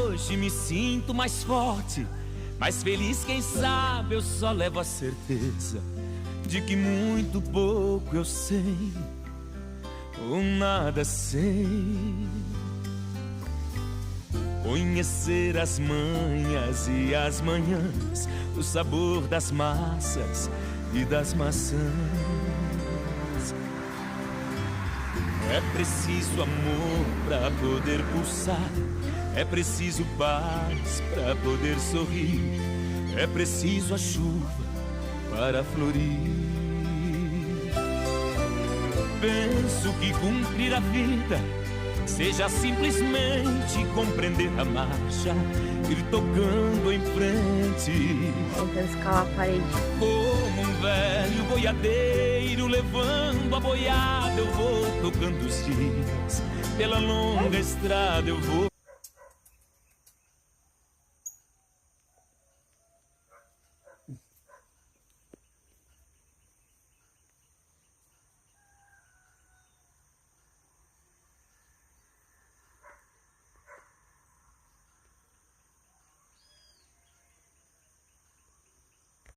hoje me sinto mais forte, mais feliz, quem sabe eu só levo a certeza de que muito pouco eu sei, ou nada sei. Conhecer as manhas e as manhãs, o sabor das massas e das maçãs. É preciso amor pra poder pulsar, é preciso paz pra poder sorrir, é preciso a chuva para florir. Penso que cumprir a vida seja simplesmente compreender a marcha, ir tocando em frente. Tentando escalar a parede. Como um velho boiadeiro levando a boiada, eu vou tocando os dias. Pela longa estrada eu vou